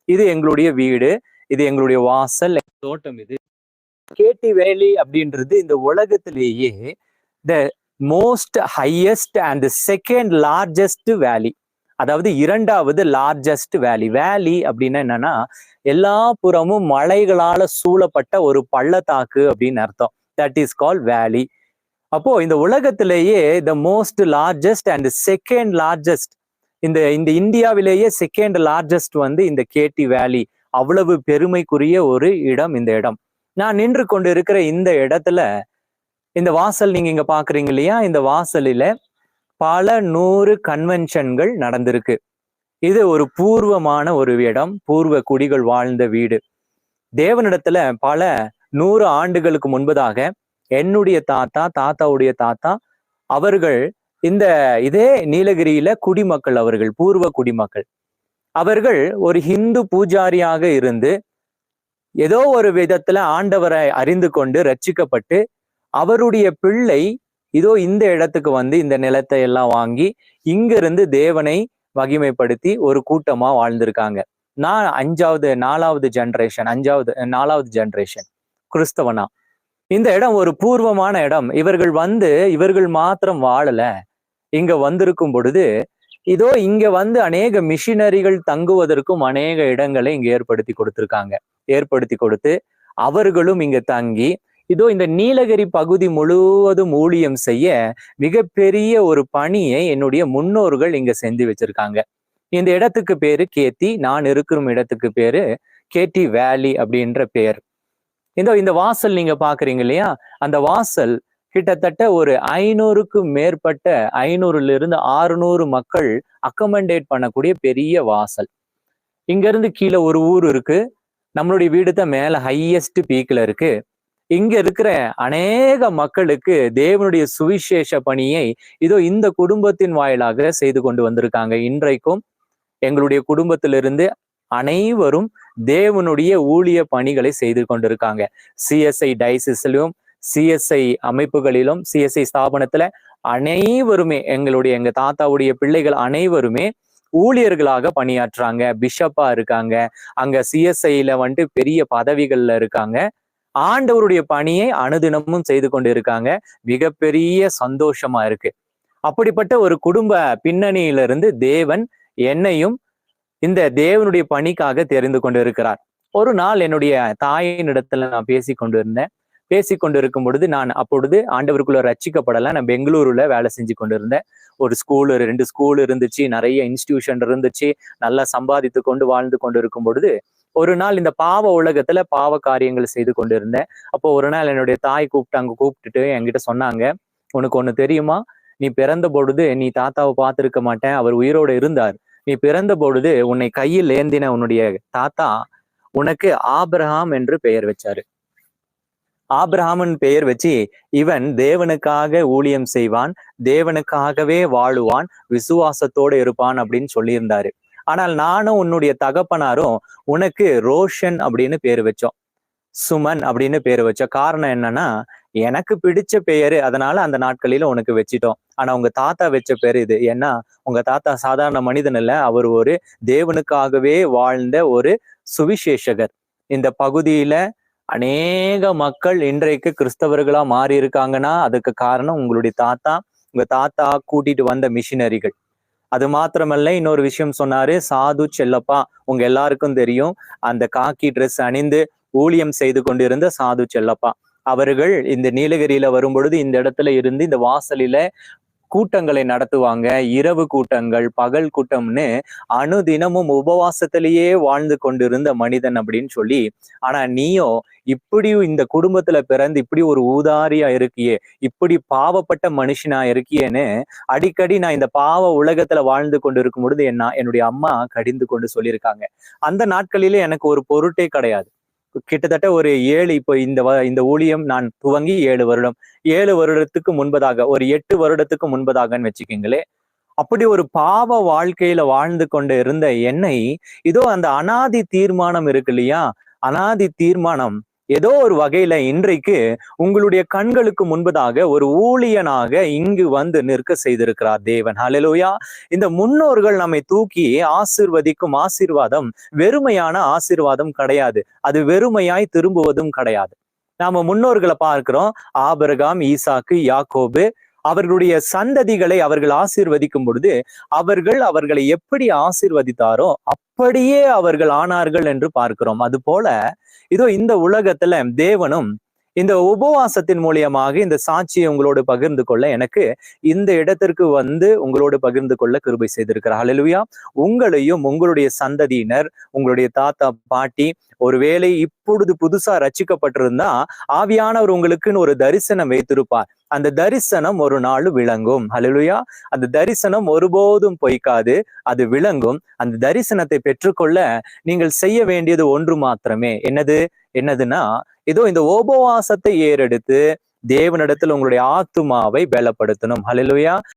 இது எங்களுடைய வீடு, இது எங்களுடைய வாசல், தோட்டம். இது கேட்டி வேலி அப்படின்றது இந்த உலகத்திலேயே the most highest and second largest வேலி, அதாவது இரண்டாவது லார்ஜஸ்ட் வேலி. வேலி அப்படின்னா என்னன்னா எல்லா புறமும் மலைகளால சூழப்பட்ட ஒரு பள்ளத்தாக்கு அப்படின்னு அர்த்தம். தட் இஸ் கால் வேலி. அப்போ இந்த உலகத்திலேயே the most largest and second largest, இந்த இந்த இந்தியாவிலேயே செகண்ட் லார்ஜஸ்ட் வந்து இந்த கேட்டி வேலி. அவ்வளவு பெருமைக்குரிய ஒரு இடம் இந்த இடம். நான் நின்று கொண்டு இருக்கிற இந்த இடத்துல, இந்த வாசல் நீங்க இங்க பாக்குறீங்க இல்லையா, இந்த வாசலில பல 100 கன்வென்ஷன்கள் நடந்திருக்கு. இது ஒரு பூர்வமான ஒரு இடம், பூர்வ குடிகள் வாழ்ந்த வீடு. தேவனிடத்துல பல 100 ஆண்டுகளுக்கு முன்பதாக என்னுடைய தாத்தா, தாத்தாவுடைய தாத்தா அவர்கள் இதே நீலகிரியில குடிமக்கள், அவர்கள் பூர்வ குடிமக்கள். அவர்கள் ஒரு ஹிந்து பூஜாரியாக இருந்து ஏதோ ஒரு விதத்துல ஆண்டவரை அறிந்து கொண்டு ரட்சிக்கப்பட்டு அவருடைய பிள்ளை இதோ இந்த இடத்துக்கு வந்து இந்த நிலத்தை எல்லாம் வாங்கி இங்கிருந்து தேவனை மகிமைப்படுத்தி ஒரு கூட்டமா வாழ்ந்திருக்காங்க. நான் 4வது ஜெனரேஷன் கிறிஸ்தவனா. இந்த இடம் ஒரு பூர்வமான இடம். இவர்கள் மாத்திரம் வாழல. இங்க வந்திருக்கும் பொழுது இதோ இங்க வந்து அநேக மிஷினரிகள் தங்குவதற்கும் அநேக இடங்களை இங்க ஏற்படுத்தி கொடுத்து அவர்களும் இங்க தங்கி இதோ இந்த நீலகிரி பகுதி முழுவதும் ஊழியம் செய்ய மிகப்பெரிய ஒரு பணியை என்னுடைய முன்னோர்கள் இங்க செஞ்சு வச்சிருக்காங்க. இந்த இடத்துக்கு பேரு கேத்தி. நான் இருக்கிற இடத்துக்கு பேரு கேட்டி வேலி அப்படின்ற பேர். இந்த வாசல் நீங்க பாக்குறீங்க இல்லையா, அந்த வாசல் கிட்டத்தட்ட ஒரு 500க்கும் மேற்பட்ட 500லிருந்து 600 மக்கள் அக்கமண்டேட் பண்ணக்கூடிய பெரிய வாசல். இங்க இருந்து கீழே ஒரு ஊர் இருக்கு. நம்மளுடைய வீடு தான் மேல ஹையஸ்ட் பீக்ல இருக்கு. இங்க இருக்கிற அநேக மக்களுக்கு தேவனுடைய சுவிசேஷ பணியை இதோ இந்த குடும்பத்தின் வாயிலாக செய்து கொண்டு வந்திருக்காங்க. இன்றைக்கும் எங்களுடைய குடும்பத்திலிருந்து அனைவரும் தேவனுடைய ஊழிய பணிகளை செய்து கொண்டிருக்காங்க. சிஎஸ்ஐ டைசிஸ்லயும், சிஎஸ்ஐ அமைப்புகளிலும், சிஎஸ்ஐ ஸ்தாபனத்துல அனைவருமே எங்க தாத்தாவுடைய பிள்ளைகள் அனைவருமே ஊழியர்களாக பணியாற்றுறாங்க. பிஷப்பா இருக்காங்க. அங்க சிஎஸ்ஐல வந்துட்டு பெரிய பதவிகள்ல இருக்காங்க. ஆண்டவருடைய பணியை அனுதினமும் செய்து கொண்டு இருக்காங்க. மிகப்பெரிய சந்தோஷமா இருக்கு. அப்படிப்பட்ட ஒரு குடும்ப பின்னணியிலிருந்து தேவன் என்னையும் இந்த தேவனுடைய பணிக்காக தெரிந்து கொண்டு இருக்கிறார். ஒரு நாள் என்னுடைய தாயின் இடத்துல நான் பேசிக்கொண்டிருக்கும் பொழுது, நான் அப்பொழுது ஆண்டவருக்குள்ள ரட்சிக்கப்படல. நான் பெங்களூருல வேலை செஞ்சு கொண்டிருந்தேன். ஒரு 2 ஸ்கூல் இருந்துச்சு, நிறைய இன்ஸ்டிடியூஷன் இருந்துச்சு, நல்லா சம்பாதித்து கொண்டு வாழ்ந்து கொண்டு இருக்கும் பொழுது ஒரு நாள் இந்த பாவ உலகத்துல பாவ காரியங்கள் செய்து கொண்டு இருந்தேன். அப்போ ஒரு நாள் என்னுடைய தாய் கூப்பிட்டுட்டு என்கிட்ட சொன்னாங்க, உனக்கு ஒண்ணு தெரியுமா, நீ பிறந்த பொழுது நீ தாத்தாவை பார்த்திருக்க மாட்டேன், அவர் உயிரோடு இருந்தார். நீ பிறந்த பொழுது உன்னை கையில் ஏந்தின உன்னுடைய தாத்தா உனக்கு ஆபிரகாம் என்று பெயர் வச்சாரு. ஆபிரகாமன் பெயர் வச்சு இவன் தேவனுக்காக ஊழியம் செய்வான், தேவனுக்காகவே வாழுவான், விசுவாசத்தோடு இருப்பான் அப்படின்னு சொல்லியிருந்தாரு. ஆனால் நானும் உன்னுடைய தகப்பனாரும் உனக்கு ரோஷன் அப்படின்னு பேர் வச்சோம், சுமன் அப்படின்னு பேர் வச்சோம். காரணம் என்னன்னா எனக்கு பிடிச்ச பெயரு, அதனால அந்த நாட்களில உனக்கு வச்சிட்டோம். ஆனா உங்க தாத்தா வச்ச பேரு இது. ஏன்னா உங்க தாத்தா சாதாரண மனிதன் இல்ல, அவர் ஒரு தேவனுக்காகவே வாழ்ந்த ஒரு சுவிசேஷகர். இந்த பகுதியில அநேக மக்கள் இன்றைக்கு கிறிஸ்தவர்களா மாறி இருக்காங்கன்னா அதுக்கு காரணம் உங்க தாத்தா கூட்டிட்டு வந்த மிஷினரிகள். அது மாத்திரமல்ல, இன்னொரு விஷயம் சொன்னாரு, சாது செல்லப்பா. உங்க எல்லாருக்கும் தெரியும், அந்த காக்கி ட்ரெஸ் அணிந்து ஊழியம் செய்து கொண்டிருந்த சாது செல்லப்பா அவர்கள் இந்த நீலகிரியில வரும்பொழுது இந்த இடத்துல இருந்து இந்த வாசலில கூட்டங்களை நடத்துவாங்க. இரவு கூட்டங்கள், பகல் கூட்டம்னு அனுதினமும் உபவாசத்திலேயே வாழ்ந்து கொண்டிருந்த மனிதன் அப்படின்னு சொல்லி. ஆனா நீயோ இப்படியும் இந்த குடும்பத்துல பிறந்து இப்படி ஒரு ஊதாரியா இருக்கியே, இப்படி பாவப்பட்ட மனுஷனா இருக்கியேன்னு அடிக்கடி நான் இந்த பாவ உலகத்துல வாழ்ந்து கொண்டு இருக்கும் பொழுது என்னுடைய அம்மா கடிந்து கொண்டு சொல்லியிருக்காங்க. அந்த நாட்களிலே எனக்கு ஒரு பொருட்டே கிடையாது. கிட்டத்தட்ட ஒரு 7 இப்போ இந்த ஊழியம் நான் துவங்கி 7 வருடத்துக்கு முன்பதாக, ஒரு 8 வருடத்துக்கு முன்பதாகன்னு வச்சுக்கீங்களே. அப்படி ஒரு பாவ வாழ்க்கையில வாழ்ந்து கொண்டு இருந்த என்னை இதோ அந்த அனாதி தீர்மானம் இருக்கு இல்லையா, அனாதி தீர்மானம் ஏதோ ஒரு வகையில இன்றைக்கு உங்களுடைய கண்களுக்கு முன்பதாக ஒரு ஊழியனாக இங்கு வந்து நிற்க செய்திருக்கிறார் தேவன். ஹல்லேலூயா. இந்த முன்னோர்கள் நம்மை தூக்கி ஆசீர்வதிக்கும் ஆசீர்வாதம் வெறுமையான ஆசீர்வாதம் கிடையாது. அது வெறுமையாய் திரும்புவதும் கிடையாது. நாம முன்னோர்களை பார்க்கிறோம். ஆபிரகாம், ஈசாக்கு, யாக்கோபு, அவர்களுடைய சந்ததிகளை அவர்கள் ஆசீர்வதிக்கும் பொழுது அவர்களை எப்படி ஆசீர்வதித்தாரோ அப்படியே அவர்கள் ஆனார்கள் என்று பார்க்கிறோம். அது போல இதோ இந்த உலகத்துல தேவனும் இந்த உபவாசத்தின் மூலியமாக இந்த சாட்சியை உங்களோடு பகிர்ந்து கொள்ள எனக்கு இந்த இடத்திற்கு வந்து உங்களோடு பகிர்ந்து கொள்ள கிருபை செய்திருக்கிறார். ஹல்லேலூயா. உங்களையும் உங்களுடைய சந்ததியினர், உங்களுடைய தாத்தா பாட்டி ஒருவேளை இப்பொழுது புதுசா ரட்சிக்கப்பட்டிருந்தா ஆவியானவர் உங்களுக்குன்னு ஒரு தரிசனம் வைத்திருப்பார். அந்த தரிசனம் ஒரு நாள் விளங்கும். ஹல்லேலூயா. அந்த தரிசனம் ஒருபோதும் பொய்க்காது, அது விளங்கும். அந்த தரிசனத்தை பெற்றுக்கொள்ள நீங்கள் செய்ய வேண்டியது ஒன்று மாத்திரமே. என்னதுன்னா இதோ இந்த உபவாசத்தை ஏறெடுத்து தேவனிடத்தில் உங்களுடைய ஆத்துமாவை பலப்படுத்தணும். ஹல்லேலூயா.